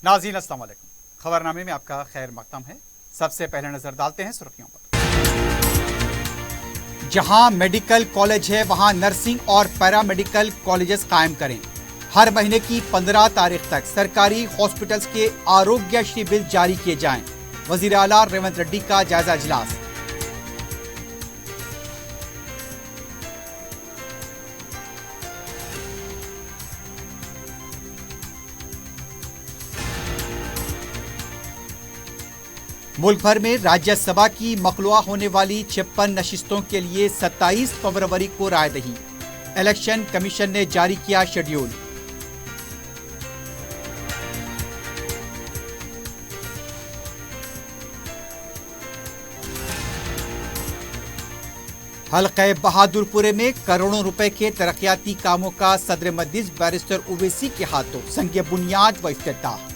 नाज़रीन अस्सलाम वालेकुम। खबरनामे में आपका खैर मक़दम है। सबसे पहले नजर डालते हैं सुर्खियों पर। जहां मेडिकल कॉलेज है वहां नर्सिंग और पैरामेडिकल कॉलेजेस कायम करें। हर महीने की 15 तारीख तक सरकारी हॉस्पिटल्स के आरोग्यश्री बिल जारी किए जाएं। वज़ीर आला रेवंत रेड्डी का जायजा इजलास। मुल्क भर में राज्यसभा की मखलूआ होने वाली 56 नशिस्तों के लिए 27 फरवरी को रायदही। इलेक्शन कमीशन ने जारी किया शेड्यूल। हल्के बहादुरपुरे में करोड़ों रुपए के तरक्याती कामों का सदर मजलिस बैरिस्टर ओवैसी के हाथों संग बुनियाद व इफ्तिताह।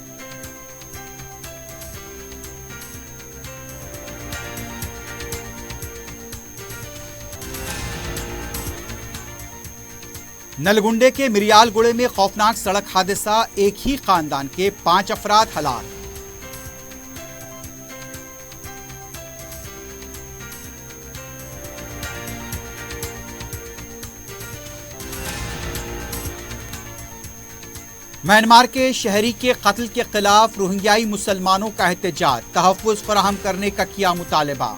नलगुंडे के मिरियालगुड़े में खौफनाक सड़क हादसा, एक ही खानदान के 5 अफराद हलाक। म्यांमार के शहरी के कत्ल के खिलाफ रोहिंग्याई मुसलमानों का एहतजाज, तहफ़्फ़ुज़ फराहम करने का किया मुतालबा।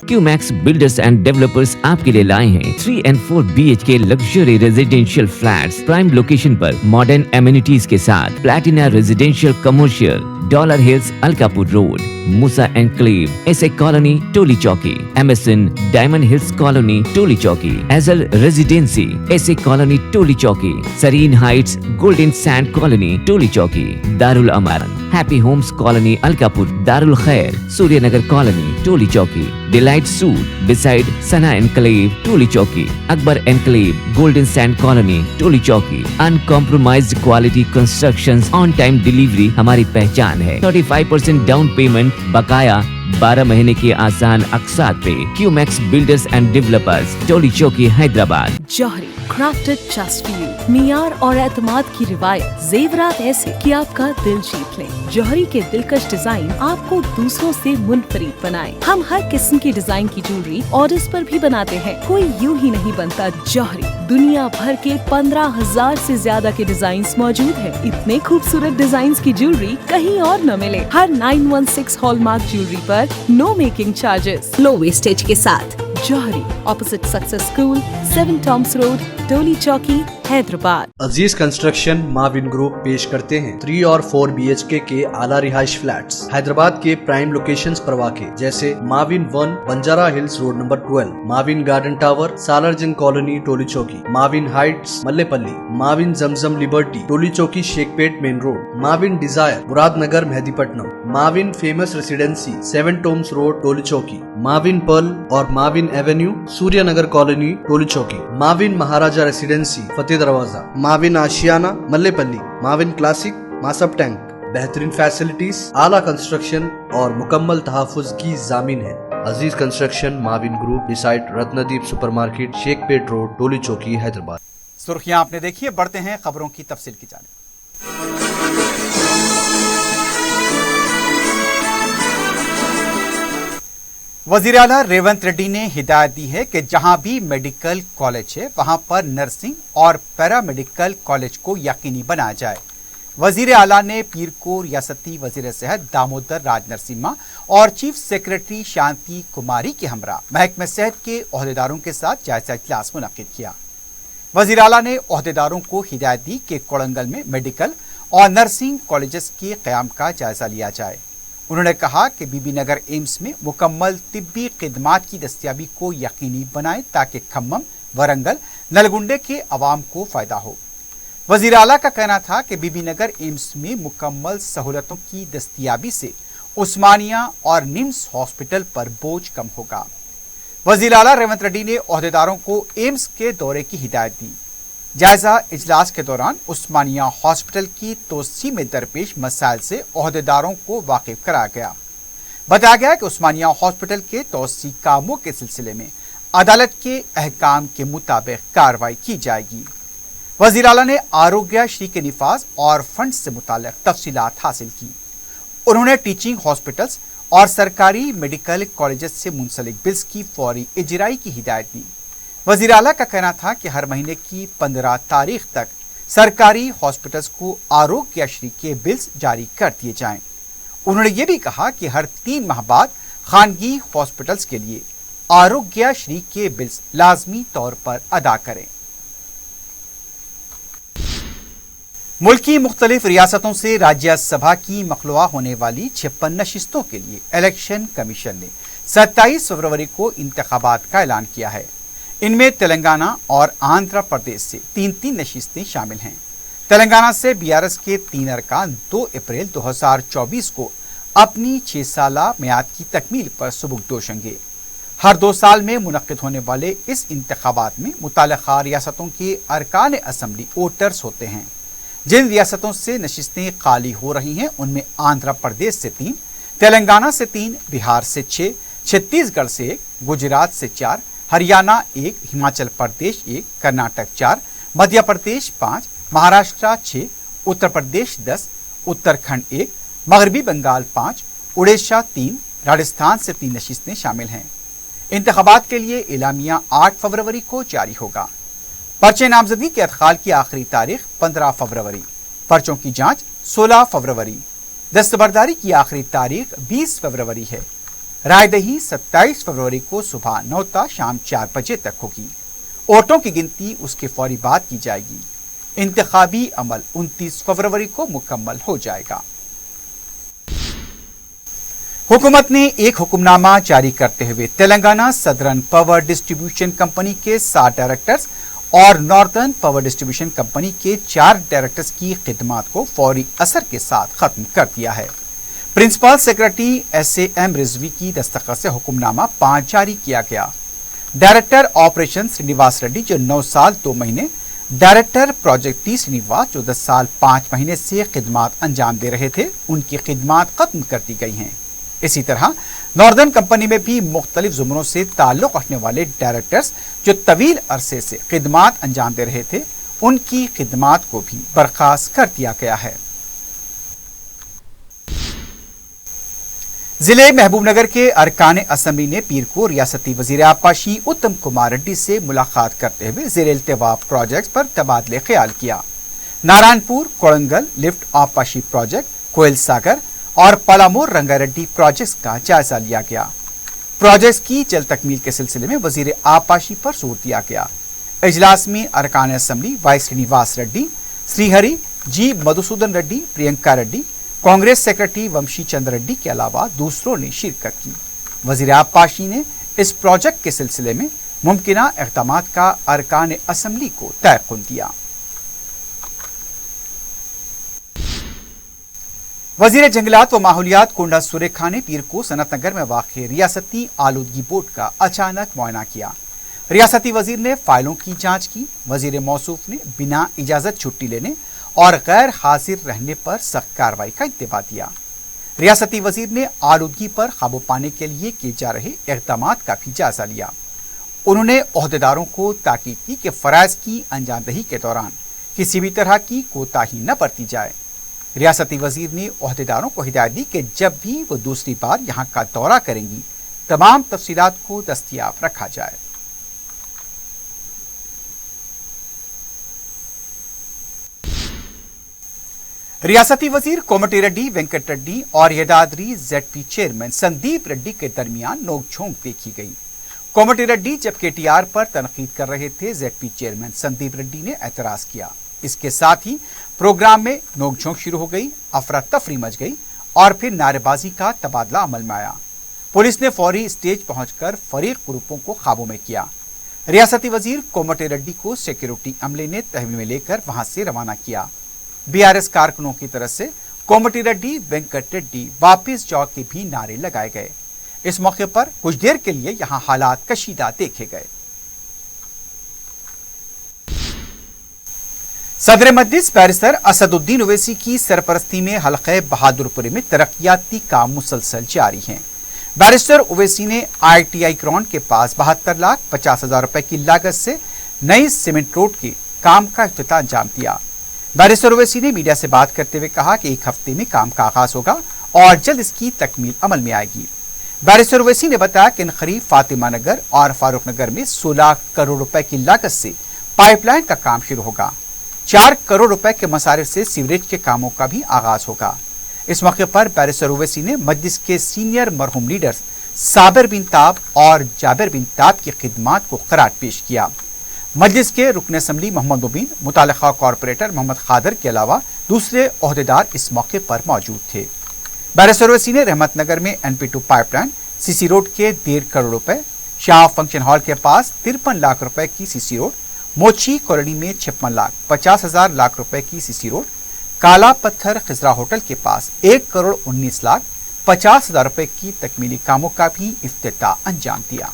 क्यूमैक्स बिल्डर्स एंड डेवलपर्स आपके लिए लाए हैं 3 and 4 BHK luxury residential flats prime location पर मॉडर्न एमिनिटीज के साथ। Platina residential commercial, dollar hills Alkapur road, Musa enclave, SA colony Toli Chowki, MSN diamond hills colony Toli Chowki, Azal residency SA colony Toli Chowki, Sareen heights golden sand colony Toli Chowki, Darul Aman happy homes colony Alkapur, Darul Khair Suryanagar colony Toli Chowki, delight suite beside Sana enclave Toli Chowki, Akbar enclave golden sand colony Toli चौकी। Uncompromised quality constructions, on time delivery हमारी पहचान है। 35% down payment, बकाया 12 महीने के आसान अक़सात पे। QMax builders and developers, Toli Chowki, Hyderabad. Johri crafted just for you, मियार और एतमाद की रिवायत, जेवरात ऐसे कि आपका दिल जीत लें। जौहरी के दिलकश डिजाइन आपको दूसरों से मुनफरिद बनाए। हम हर किस्म की डिजाइन की ज्वेलरी ऑर्डर्स पर भी बनाते हैं, कोई यूं ही नहीं बनता। जौहरी दुनिया भर के 15,000 से ज्यादा के डिजाइन मौजूद है। इतने खूबसूरत डिजाइन की ज्वेलरी कहीं और न मिले। हर 916 हॉलमार्क ज्वेलरी पर no making charges, low wastage के साथ। Jauhari, opposite success school, 7 tombs road, Toli Chowki, Hyderabad. Aziz construction Mavin group पेश करते हैं 3 और 4 BHK के आला रिहाइश फ्लैट्स हैदराबाद के प्राइम लोकेशंस पर वाक़े, जैसे Mavin 1 Banjara hills road number 12, Mavin garden tower Salarjung colony Toli Chowki, Mavin heights Mallepally, Mavin Zamzam liberty Toli Chowki Shaikpet main road, Mavin desire Muradnagar Mehdipatnam, Mavin famous residency 7 tombs road Toli Chowki, Mavin pearl और Mavin avenue Suryanagar colony Toli Chowki, Mavin Maharaja residency Fateh Darwaza, Mavin Ashiana Mallepally, Mavin classic Masab Tank. बेहतरीन फैसिलिटीज, आला कंस्ट्रक्शन और मुकम्मल तहफ़्फ़ुज़ की जामिन है। Aziz construction Mavin group, beside Ratnadeep supermarket, Shaikpet road, Toli Chowki, Hyderabad. सुर्खियां आपने देखी है, बढ़ते हैं खबरों की तफसील की जानिब। वज़ीर आला रेवंत रेड्डी ने हिदायत दी है कि जहां भी मेडिकल कॉलेज है वहां पर नर्सिंग और पैरामेडिकल कॉलेज को यकीनी बनाया जाए। वज़ीर आला ने पीर को रियासती वज़ीर सेहत दामोदर राज नरसिम्हा और चीफ सेक्रेटरी शांति कुमारी के हमरा महकमे सेहत के ओहदेदारों के साथ जायजा इजलास मुनक्किद किया। वज़ीर आला ने ओहदेदारों को हिदायत दी कि कोड़ंगल में मेडिकल और नर्सिंग कॉलेजेस के क़याम का जायजा लिया जाए। उन्होंने कहा कि बीबी नगर एम्स में मुकम्मल तिब्बी खिदमात की दस्तियाबी को यकीनी बनाएं ताकि खम्मम, वरंगल, नलगुंडे के अवाम को फ़ायदा हो। वज़ीर आला का कहना था कि बीबी नगर एम्स में मुकम्मल सहूलतों की दस्तियाबी से उस्मानिया और निम्स हॉस्पिटल पर बोझ कम होगा। वज़ीर आला रेवंत रेड्डी ने ओहदेदारों को एम्स के दौरे की हिदायत दी। जायजा इजलास के दौरान उस्मानिया हॉस्पिटल की तोसी में दरपेश मसाइल से ओहदेदारों को वाकिफ कराया गया। बताया गया कि उस्मानिया हॉस्पिटल के तोसी कामों के सिलसिले में अदालत के अहकाम के मुताबिक कार्रवाई की जाएगी। वज़ीर आला ने आरोग्य श्री के निफाज और फंड से मुताल्लिक़ तफसीलात हासिल की। उन्होंने टीचिंग हॉस्पिटल्स और सरकारी मेडिकल कॉलेजेस से मुंसलिक बिल्स की फौरी इजराई की हिदायत दी। वज़ीर आला का कहना था कि हर महीने की 15 तारीख तक सरकारी हॉस्पिटल्स को आरोग्यश्री के बिल्स जारी कर दिए जाएं। उन्होंने ये भी कहा कि हर 3 माह बाद खानगी हॉस्पिटल्स के लिए आरोग्यश्री के बिल्स लाजमी तौर पर अदा करें। मुल्क की मुख्तलिफ रियासतों से राज्यसभा की मखलूआ होने वाली 56 नशिस्तों के लिए इलेक्शन कमीशन ने 27 फरवरी को इंतखाबात का ऐलान किया है। इनमें तेलंगाना और आंध्र प्रदेश से 3-3 नशिस्तें शामिल हैं। तेलंगाना से बीआरएस के 3 अरकान 2 अप्रैल 2024 को अपनी 6 साला मियाद की तकमील पर सुबुकदोश होंगे। हर 2 साल में मुनक्किद होने वाले इस इंतखाबात में मुताल्लिक़ा रियासतों के अरकान असम्बली वोटर्स होते हैं। जिन रियासतों से नशिस्तें खाली हो रही हैं उनमें आंध्र प्रदेश से 3, तेलंगाना से 3, बिहार से 6, छत्तीसगढ़ से 1, गुजरात से 4, हरियाणा 1, हिमाचल प्रदेश 1, कर्नाटक 4, मध्य प्रदेश 5, महाराष्ट्र 6, उत्तर प्रदेश 10, उत्तराखंड 1, मगरबी बंगाल 5, उड़ीसा 3, राजस्थान से 3 नशिस्तें शामिल हैं। इंतखाबात के लिए एलामिया 8 फरवरी को जारी होगा। पर्चे नामजदगी के अदखाल की आखिरी तारीख 15 फरवरी, पर्चों की जांच 16 फरवरी, दस्तबरदारी की आखिरी तारीख 20 फरवरी है। रायदही 27 फरवरी को सुबह 9 ता शाम 4 बजे तक होगी। वोटों की गिनती उसके फौरी बाद की जाएगी। इंतखाबी अमल 29 फरवरी को मुकम्मल हो जाएगा। हुकूमत ने एक हुक्मनामा जारी करते हुए Telangana southern power distribution company के 7 डायरेक्टर्स और नॉर्दर्न पावर डिस्ट्रीब्यूशन कंपनी के 4 डायरेक्टर्स की खिदमात को फौरी असर के साथ खत्म कर दिया है। प्रिंसिपल सेक्रेटरी SAM रिजवी की दस्तखत से हुक्मनामा 5 जारी किया गया। डायरेक्टर ऑपरेशन श्रीनिवास रेड्डी जो 9 साल 2 महीने, डायरेक्टर प्रोजेक्ट T श्रीनिवास जो 10 साल 5 महीने से खिदमात अंजाम दे रहे थे, उनकी खिदमात खत्म कर दी गई हैं। इसी तरह नॉर्दर्न कंपनी में भी मुख्तलिफ जुमरों से ताल्लुक रखने वाले डायरेक्टर्स जो तवील अरसे से खिदमात अंजाम दे रहे थे, उनकी खिदमात को भी बर्खास्त कर दिया गया है। जिले महबूबनगर के अरकान असम्बली ने पीर को रियासती वजीर आपाशी उत्तम कुमार रेड्डी से मुलाकात करते हुए ज़ेर इल्तिवा प्रोजेक्ट पर तबादले ख्याल किया। नारायणपुर कोड़ंगल लिफ्ट आपाशी प्रोजेक्ट, कोयल सागर और पलामोर रंगारेड्डी प्रोजेक्ट्स का जायजा लिया गया। प्रोजेक्ट्स की जल्द तकमील के सिलसिले में वजीर आपाशी पर जोर दिया गया। इजलास में अरकान असम्बली वाई श्रीनिवास रेड्डी, श्रीहरि जी मधुसूदन रेड्डी, प्रियंका रेड्डी, कांग्रेस सेक्रेटरी वंशी चंद्र रेड्डी के अलावा दूसरों ने शिरकत की। वजीर आपाशी ने इस प्रोजेक्ट के सिलसिले में मुमकिना इक़दामात का अरकान असम्बली को तयक़ुन दिया। वजीर जंगलात व माहौलियात कोंडा सुरेखा ने पीर को सनत नगर में वाक़ रियासती आलूदगी बोर्ड का अचानक मुआयना किया। रियासती वजीर ने फाइलों की जांच की। वजीर मौसूफ ने बिना इजाजत छुट्टी लेने और गैर हाजिर रहने पर सख्त कार्रवाई का इंतबाह दिया। रियासती वजीर ने आलूदगी पर काबू पाने के लिए किए जा रहे इक़दामात का भी जायजा लिया। उन्होंने ओहदेदारों को ताकीद की कि फ़राइज़ की अंजामदही के दौरान किसी भी तरह की कोताही न बरती जाए। रियासती वजीर ने ओहदेदारों को हिदायत दी कि जब भी वो दूसरी बार यहाँ का दौरा करेंगी, तमाम तफसीलात को दस्तियाब रखा जाए। रियासती वजीर कोमटी रेड्डी, वेंकट रेड्डी और यदाद्री ZP चेयरमैन संदीप रेड्डी के दरमियान नोकझोंक देखी गई। कोमटी रेड्डी जब KTR पर तनकीद कर रहे थे, ZP चेयरमैन संदीप रेड्डी ने एतराज किया। इसके साथ ही प्रोग्राम में नोकझोंक शुरू हो गई, अफरा तफरी मच गई और फिर नारेबाजी का तबादला अमल में आया। पुलिस ने फौरी स्टेज पहुंचकर फरीक ग्रुपों को काबू में किया। रियासती वजीर कोमटी रेड्डी को सिक्योरिटी अमले ने तहवील में लेकर वहां से रवाना किया। BRS कारकुनों की तरफ से कोमटी रेड्डी, वेंकट रेड्डी वापिस जाओ के भी नारे लगाए गए। इस मौके पर कुछ देर के लिए यहां हालात कशीदा देखे गए। सदर मजलिस बैरिस्टर असदुद्दीन ओवैसी की सरपरस्ती में हल्क़े बहादुरपुरी में तरक्याती काम मुसलसल जारी हैं। बैरिस्टर ओवैसी ने IITI ग्राउंड के पास 72,50,000 रुपए की लागत से नई सीमेंट रोड के काम का इफ्तिताह अंजाम दिया। बैरिस्टर ओवैसी ने मीडिया से बात करते हुए कहा कि 1 हफ्ते में काम का आगाज होगा और जल्द इसकी तकमील अमल में आएगी। बैरिस्टर ओवैसी ने बताया कि इन करीब फातिमा नगर और फारूक नगर में 16 करोड़ रुपए की लागत से पाइपलाइन का काम शुरू होगा। 4 करोड़ रुपए के मसारिफ से सीवरेज के कामों का भी आगाज होगा। इस मौके पर बैरिस्टर ओवैसी ने मजलिस के सीनियर मरहूम लीडर्स साबिर बिन ताब और जाबिर बिन ताब की खिदमात को खराज पेश किया। मजलिस के रुकन असम्बली मोहम्मद मुबीन, मुतालिका कॉरपोरेटर मोहम्मद खादर के अलावा दूसरे ओहदेदार इस मौके पर मौजूद थे। बैरिस्टर ओवैसी ने रहमत नगर में NP2 पाइपलाइन, CC रोड के 1.5 करोड़ रुपए, शाह फंक्शन हॉल के पास 53 लाख रुपए की CC रोड, मोची कॉलोनी में 56,50,000 लाख रुपए की CC रोड, काला पत्थर खिजरा होटल के पास 1,19,50,000 रुपए की तकमीली कामों का भी इफ्तिताह अंजाम दिया।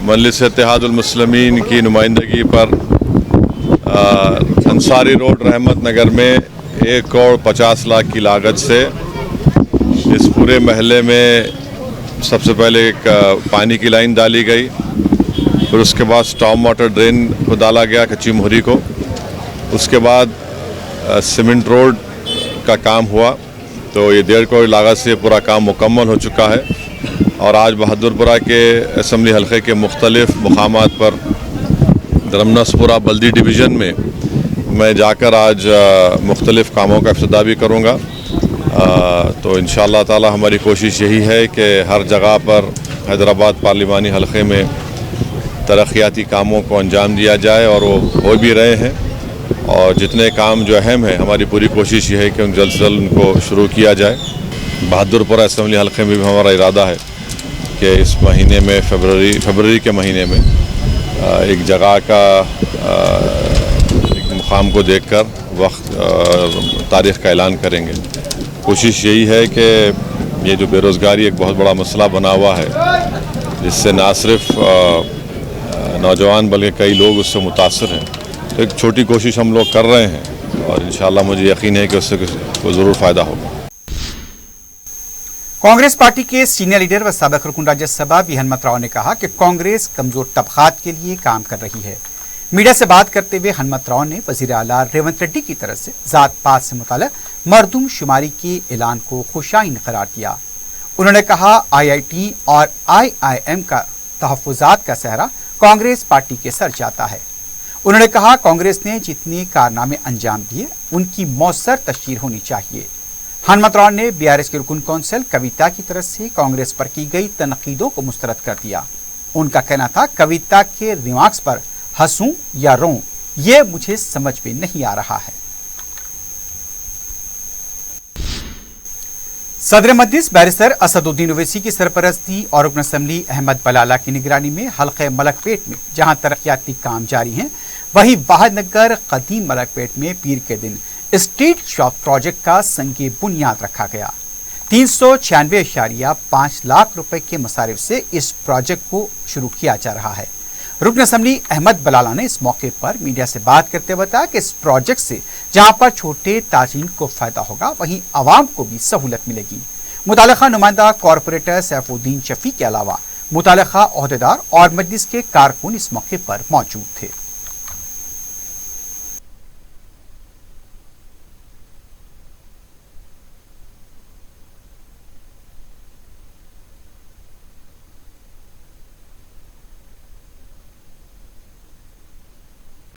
मजलिस इत्तेहादुल मुस्लिमीन की नुमाइंदगी पर अंसारी रोड रहमत नगर में 1,50,00,000 की लागत से इस पूरे महल्ले में सबसे पहले एक पानी की लाइन डाली गई, फिर उसके बाद स्टॉर्म वाटर ड्रेन को डाला गया कच्ची मोहरी को, उसके बाद सीमेंट रोड का काम हुआ। तो ये 1.5 करोड़ लागत से पूरा काम मुकम्मल हो चुका है और आज बहादुरपुरा के असम्बली हल्के के मुख्तलिफ मुकामात पर धर्मनसपुरा बल्दी डिवीज़न में मैं जाकर आज मुख्तलिफ कामों का इफ्तिताह भी करूँगा। तो इंशाअल्लाह ताला हमारी कोशिश यही है कि हर जगह पर हैदराबाद पार्लिमानी हल्के में तरक्याती कामों को अंजाम दिया जाए और वो हो भी रहे हैं। और जितने काम जो अहम है हमारी पूरी कोशिश ये है कि जल्द से जल्द उनको शुरू किया जाए। बहादुरपुरा असम्बली हल्के में भी हमारा इरादा है कि इस महीने में फरवरी के महीने में एक जगह का एक मुकाम को देखकर वक्त तारीख़ का ऐलान करेंगे। कोशिश यही है कि ये जो बेरोज़गारी एक बहुत बड़ा मसला बना हुआ है, जिससे ना सिर्फ नौजवान बल्कि कई लोग उससे मुतासर हैं, तो एक छोटी कोशिश हम लोग कर रहे हैं और इंशाअल्लाह मुझे यकीन है कि उससे को ज़रूर फ़ायदा होगा। कांग्रेस पार्टी के सीनियर लीडर व साबिक रुकन राज्यसभा वी हनुमत राव ने कहा कि कांग्रेस कमजोर तबकात के लिए काम कर रही है। मीडिया से बात करते हुए हनुमत राव ने वजीर आला रेवंत रेड्डी की तरफ से जात पात से मुताल्लिक मरदूम शुमारी के ऐलान को खुशाइन करार दिया। उन्होंने कहा IIT और IIM का तहफ़्फ़ुज़ात का सहरा कांग्रेस पार्टी के सर जाता है। उन्होंने कहा कांग्रेस ने जितने कारनामे अंजाम दिए उनकी मौसर तशहीर होनी चाहिए। हनुमत राव ने BRS की रुकन कौंसिल कविता की तरफ से कांग्रेस पर की गई तनकीदों को मुस्तरद कर दिया। उनका कहना था कविता के रिमार्क्स पर हंसूं या रोऊं ये मुझे समझ में नहीं आ रहा है। सदर मजलिस बैरिस्टर असदुद्दीन ओवैसी की सरपरस्ती और रुकन असम्बली अहमद बलाला की निगरानी में हल्के मलकपेट में जहां तरक्याती काम जारी हैं, वहीं वाहिदनगर कदीम मलकपेट में पीर के दिन स्ट्रीट शॉप प्रोजेक्ट का संगे बुनियाद रखा गया। 396.5 लाख रुपए के मसारिफ से इस प्रोजेक्ट को शुरू किया जा रहा है। रुकन असम्बली अहमद बलाला ने इस मौके पर मीडिया से बात करते हुए बताया कि इस प्रोजेक्ट से जहां पर छोटे ताजीन को फायदा होगा, वहीं आवाम को भी सहूलत मिलेगी। मुतालिका नुमाइंदा कॉरपोरेटर सैफुद्दीन शफी के अलावा मुतालिका ओहदेदार और मजलिस के कारकुन इस मौके पर मौजूद थे।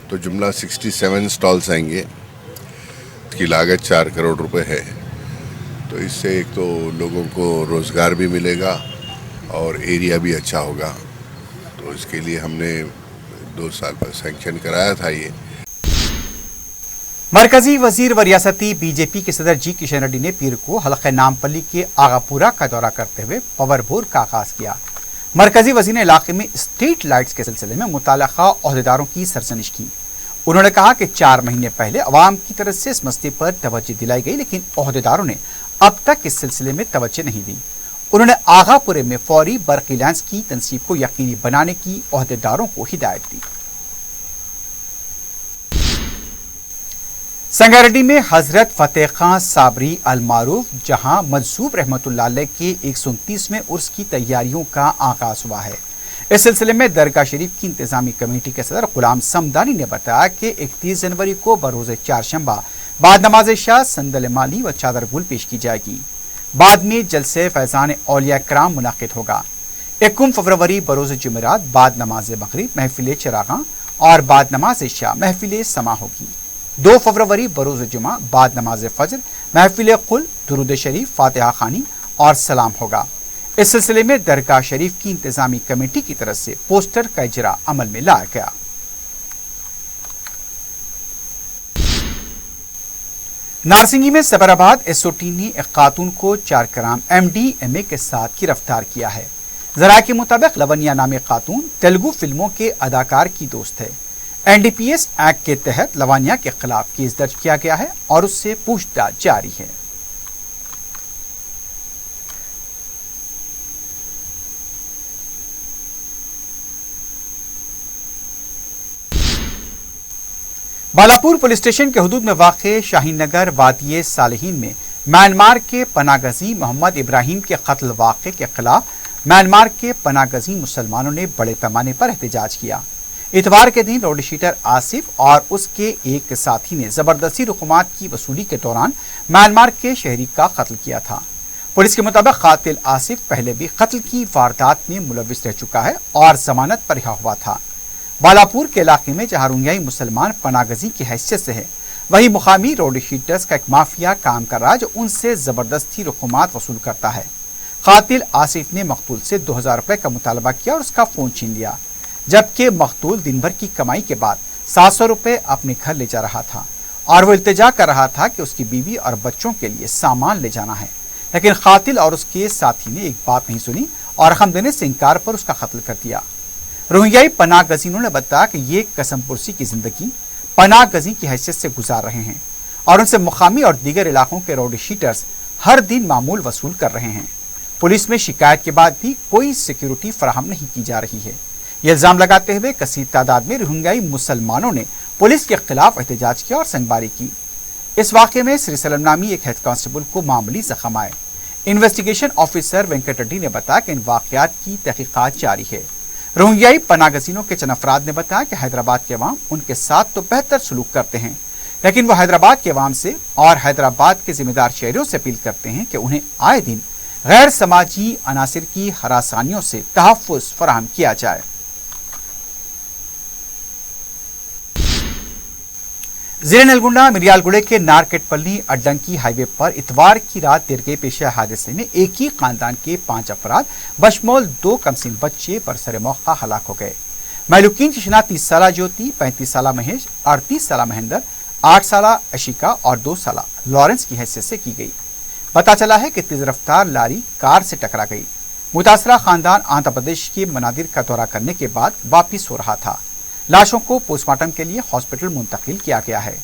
तो जुमला 67 स्टॉल्स आएंगे, इसकी लागत 4 करोड़ रुपए है। तो इससे एक तो लोगों को रोज़गार भी मिलेगा और एरिया भी अच्छा होगा। तो इसके लिए हमने 2 साल पर सैंक्शन कराया था। ये मरकजी वजीर व रियासती बीजेपी के सदर जी किशन रेड्डी ने पीर को हल्के नामपल्ली के आगापुरा का दौरा करते हुए पावर बोर का आगाज किया। मरकजी वजीर ने इलाके में स्ट्रीट लाइट्स के सिलसिले में मुतालिका ओहदेदारों की सरजनिश की। उन्होंने कहा कि 4 महीने पहले अवाम की तरफ से इस मसले पर तवज्जो दिलाई गई, लेकिन ओहदेदारों ने अब तक इस सिलसिले में तवज्जो नहीं दी। उन्होंने आगापुरे में फौरी बर्क़ी लाइन्स की तनसीब को यकीनी बनाने की ओहदेदारों को हिदायत दी। संगारेड्डी में हजरत फतेह खां साबरी अल मारूफ जहां मंसूब रहमतुल्लाह अलैह के 129वें उर्स की तैयारियों का आगाज हुआ है। इस सिलसिले में दरगाह शरीफ की इंतजामी कमेटी के सदर गुलाम समदानी ने बताया कि 31 जनवरी को बरोज़ चारशंबा बाद नमाज शाह संदल माली व चादर गुल पेश की जाएगी। बाद में जलसे फैजान औलिया कराम मुनाकिद होगा। 1 फरवरी बरोज़ जुमेरात बाद नमाज मगरिब महफिल चिरागां और बाद नमाज शाह महफिल समा होगी। 2 फरवरी बरोज़ जुमा बाद नमाज फजर महफिल कुल दुरूद शरीफ फातिहा खानी और सलाम होगा। इस सिलसिले में दरगाह शरीफ की इंतजामी कमेटी की तरफ से पोस्टर का इजरा अमल में लाया गया। नारसिंगी में सबराबाद एसओटी ने एक खातून को 4 ग्राम MDMA के साथ गिरफ्तार किया है। जराये के मुताबिक लवनिया नामी खातून तेलुगु फिल्मों के अदाकार की दोस्त है। NDPS एक्ट के तहत लवानिया के खिलाफ केस दर्ज किया गया है और उससे पूछताछ जारी है। बालापुर पुलिस स्टेशन के हुदूद में वाक़े शाहीन नगर वादिये सालिहीन में म्यांमार के पनागज़ी मोहम्मद इब्राहिम के कत्ल वाक़े के खिलाफ म्यांमार के पनागज़ी मुसलमानों ने बड़े पैमाने पर एहतजाज किया। इतवार के दिन रोड शीटर आसिफ और उसके एक साथी ने जबरदस्ती रुकमात की वसूली के दौरान म्यांमार के शहरी का कत्ल किया था। पुलिस के मुताबिक कातिल आसिफ पहले भी कत्ल की वारदात में मुलविस रह चुका है और जमानत पर रिहा हुआ था। बालापुर के इलाके में जहां रोहिंग्याई मुसलमान पनागज़ी की हैसियत से है, वहीं मुकामी रोड शीटर्स का एक माफिया काम कर रहा है जो उनसे जबरदस्ती रुकमात वसूल करता है। कातिल आसिफ ने मकतूल से 2000 रुपए का मुतालबा किया और उसका फोन छीन लिया, जबकि मकतूल दिन भर की कमाई के बाद 700 रुपए अपने घर ले जा रहा था और वो इल्तिजा कर रहा था कि उसकी बीवी और बच्चों के लिए सामान ले जाना है। लेकिन कातिल और उसके साथी ने एक बात नहीं सुनी और रकम देने से इनकार पर उसका कत्ल कर दिया। रोहिंग्याई पनागज़ीनों ने बताया कि ये कसमपुरसी की जिंदगी पनागज़ी की हैसियत से गुजार रहे हैं और उनसे मुकामी और दीगर इलाकों के रोड शीटर्स हर दिन मामूल वसूल कर रहे हैं। पुलिस में शिकायत के बाद भी कोई सिक्योरिटी फराहम नहीं की जा रही है। ये इल्जाम लगाते हुए कसीर तादाद में रोहिंग्याई मुसलमानों ने पुलिस के खिलाफ एहतजाज किया और संगबारी की। इस वाक़े में श्री सलम नामी एक हेड कांस्टेबल को मामूली जख्म आए। इन्वेस्टिगेशन ऑफिसर वेंकट रेड्डी ने बताया कि इन वाक़यात की तहकीकात जारी है। रोहिंग्याई पनागज़ीनों के चंद अफराद ने बताया कि हैदराबाद के अवाम उनके साथ तो बेहतर सलूक करते हैं, लेकिन वो हैदराबाद के अवाम से और हैदराबाद के जिम्मेदार शहरियों से अपील करते हैं कि उन्हें आए दिन गैर समाजी अनासिर की हरासानियों से तहफ़्फ़ुज़ फराहम किया जाए। जिले नलगुंडा मिरियालगुड़े के नारकेटपल्ली अड्डंकी हाईवे पर इतवार की रात दीर्घे पेश हादसे में एक ही खानदान के 5 अफराद बशमोल 2 कमसिन बच्चे बरसर मौका हलाक हो गए। महलूकीन की शिनाख्त 30 साला ज्योति, 35 साला महेश, 38 साला महेंद्र, 8 साला अशिका और 2 साला लॉरेंस की हैसियत से की गई। पता चला है कि तेज रफ्तार लारी कार से टकरा गई। मुतासरा खानदान आंध्र प्रदेश के मनादिर का दौरा करने के बाद वापिस हो रहा था। लाशों को पोस्टमार्टम के लिए हॉस्पिटल मुंतकिल किया गया है।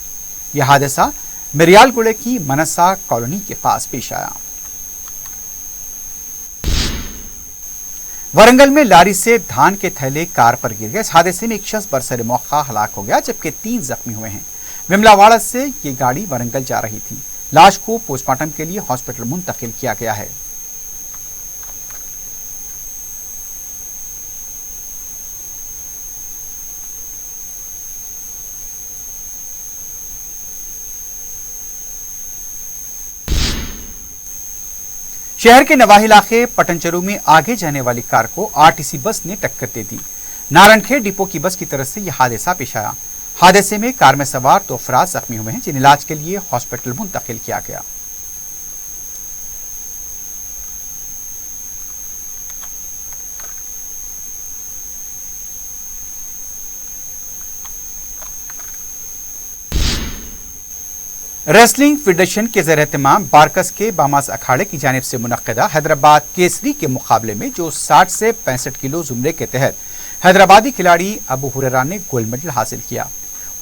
यह हादसा मिरियालगुड़े की मनसा कॉलोनी के पास पेश आया। वरंगल में लारी से धान के थैले कार पर गिर गए। इस हादसे में एक शख्स बरसर मौका हलाक हो गया, जबकि 3 जख्मी हुए हैं। विमलावाड़ा से ये गाड़ी वरंगल जा रही थी। लाश को पोस्टमार्टम के लिए हॉस्पिटल मुंतकिल किया गया है। शहर के नवाही इलाके पटनचरू में आगे जाने वाली कार को आरटीसी बस ने टक्कर दे दी। नारायणखेड़ डिपो की बस की तरफ से यह हादसा पेश आया। हादसे में कार में सवार 2 अफराद जख्मी हुए हैं, जिन्हें इलाज के लिए हॉस्पिटल मुंतकिल किया गया। रेसलिंग फेडरेशन के ज़ेर एहतमाम बारकस के बामास अखाड़े की जानिब से मुनक्किदा हैदराबाद केसरी के मुकाबले में जो 60 से 65 किलो जुमरे के तहत हैदराबादी खिलाड़ी अबू हुरैरा ने गोल्ड मेडल हासिल किया।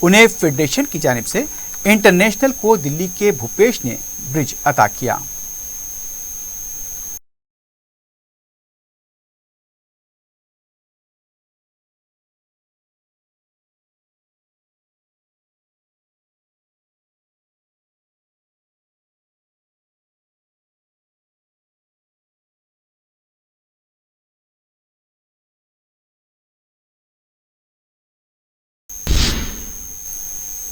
उन्हें फेडरेशन की जानिब से इंटरनेशनल को दिल्ली के भूपेश ने ब्रिज अता किया।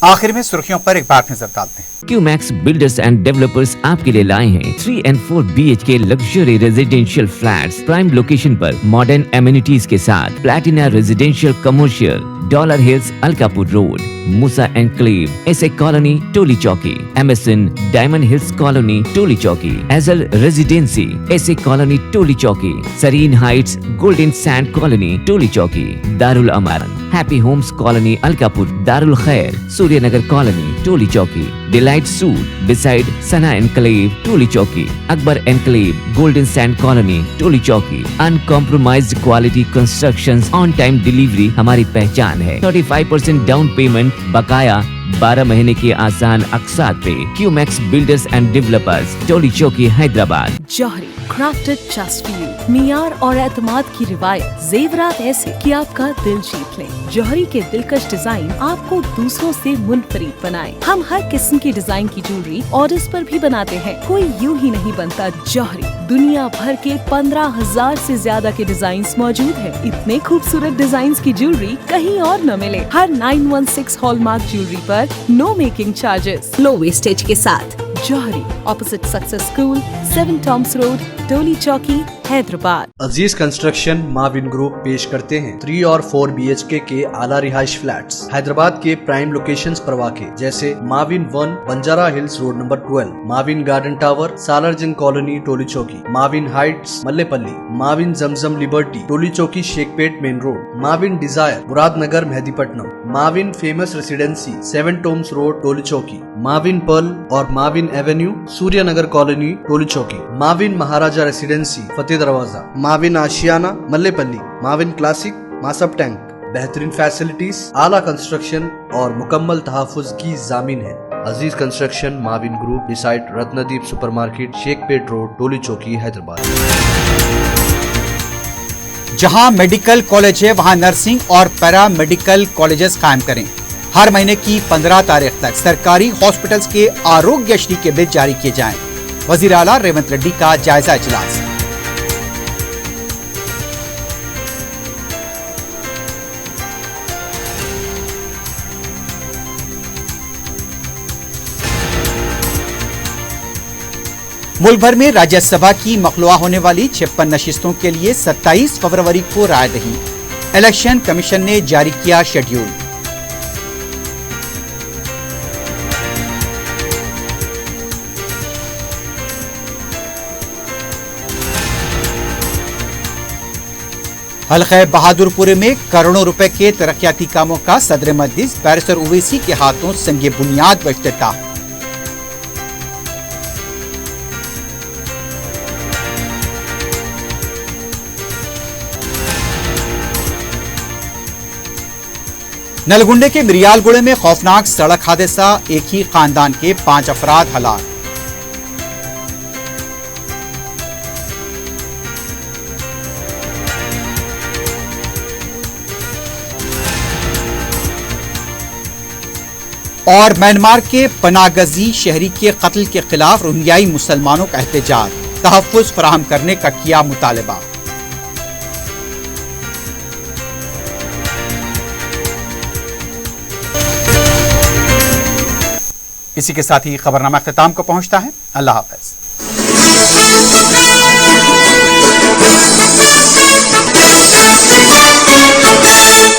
आखिर में सुर्खियों पर एक बार नजर डालते हैं। क्यूमैक्स बिल्डर्स एंड डेवलपर्स आपके लिए लाए हैं 3 and 4 BHK luxury residential flats prime location पर मॉडर्न एमिनिटीज के साथ platina residential commercial, dollar hills Alkapur road, Musa enclave, SA colony Toli Chowki, MSN diamond hills colony Toli Chowki, Azal residency SA colony Toli Chowki, Sareen heights golden sand colony Toli Chowki, Darul Aman happy homes colony Alkapur, Darul Khair Suryanagar colony Toli Chowki, delight suite beside Sana enclave Toli Chowki, Akbar enclave golden sand colony Toli चौकी। Uncompromised quality constructions, on time delivery हमारी पहचान है। 35% down payment, बकाया 12 महीने की आसान अकसात पे। QMax builders and developers, Toli Chowki, Hyderabad. Johri crafted just for you, मियार और एतमाद की रिवायत, जेवरात ऐसे कि आपका दिल जीत लें। जौहरी के दिलकश डिजाइन आपको दूसरों से मुनफरिद बनाए। हम हर किस्म की डिजाइन की ज्वेलरी ऑर्डर्स पर भी बनाते हैं, कोई यूं ही नहीं बनता। जौहरी दुनिया भर के 15,000 से ज्यादा के डिजाइन मौजूद है। इतने खूबसूरत डिजाइन की ज्वेलरी कहीं और न मिले। हर 916 हॉलमार्क ज्वेलरी पर no making charges, low wastage के साथ। Jauhari opposite success school, 7 tombs road, Toli Chowki, Hyderabad. Aziz construction Mavin group पेश करते हैं 3 और 4 BHK के आला रिहाइश फ्लैट्स हैदराबाद के प्राइम लोकेशंस पर वाक़े, जैसे Mavin 1 Banjara hills road number 12, Mavin garden tower Salarjung colony Toli Chowki, Mavin heights Mallepally, Mavin Zamzam liberty Toli Chowki Shaikpet main road, Mavin desire Muradnagar Mehdipatnam, Mavin famous residency 7 tombs road Toli Chowki, Mavin pearl और Mavin avenue Suryanagar colony Toli Chowki, Mavin Maharaja residency Fateh Darwaza, Mavin Ashiana Mallepally, Mavin classic Masab Tank. बेहतरीन फैसिलिटीज, आला कंस्ट्रक्शन और मुकम्मल तहफ़्फ़ुज़ की ज़ामिन है। Aziz construction Mavin group beside Ratnadeep supermarket Shaikpet road Toli Chowki Hyderabad. जहां मेडिकल कॉलेज है वहां नर्सिंग और पैरा मेडिकल कॉलेजेस कायम करें। हर महीने की 15 तारीख तक सरकारी हॉस्पिटल्स के आरोग्यश्री के बिल जारी किए जाएं। वजीर आला रेवंत रेड्डी का जायजा इजलास। मुल्क भर में राज्यसभा की मखलूआ होने वाली 56 नशिस्तों के लिए 27 फरवरी को राय दही। इलेक्शन कमीशन ने जारी किया शेड्यूल। हल्के बहादुरपुर में करोड़ों रुपए के तरक्याती कामों का सदर मजलिस बैरिस्टर ओवैसी के हाथों संगे बुनियाद व इफ्तिताह। नलगुंडे के मिरियालगुड़े में खौफनाक सड़क हादसा, एक ही खानदान के 5 अफराद हलाक। और म्यांमार के पनागजी शहरी के कत्ल के खिलाफ रोहिंग्याई मुसलमानों का एहतजाज, तहफ़्फ़ुज़ फराहम करने का किया मुतालबा। इसी के साथ ही खबरनामा अख्तिताम को पहुंचता है। अल्लाह हाफ़िज़।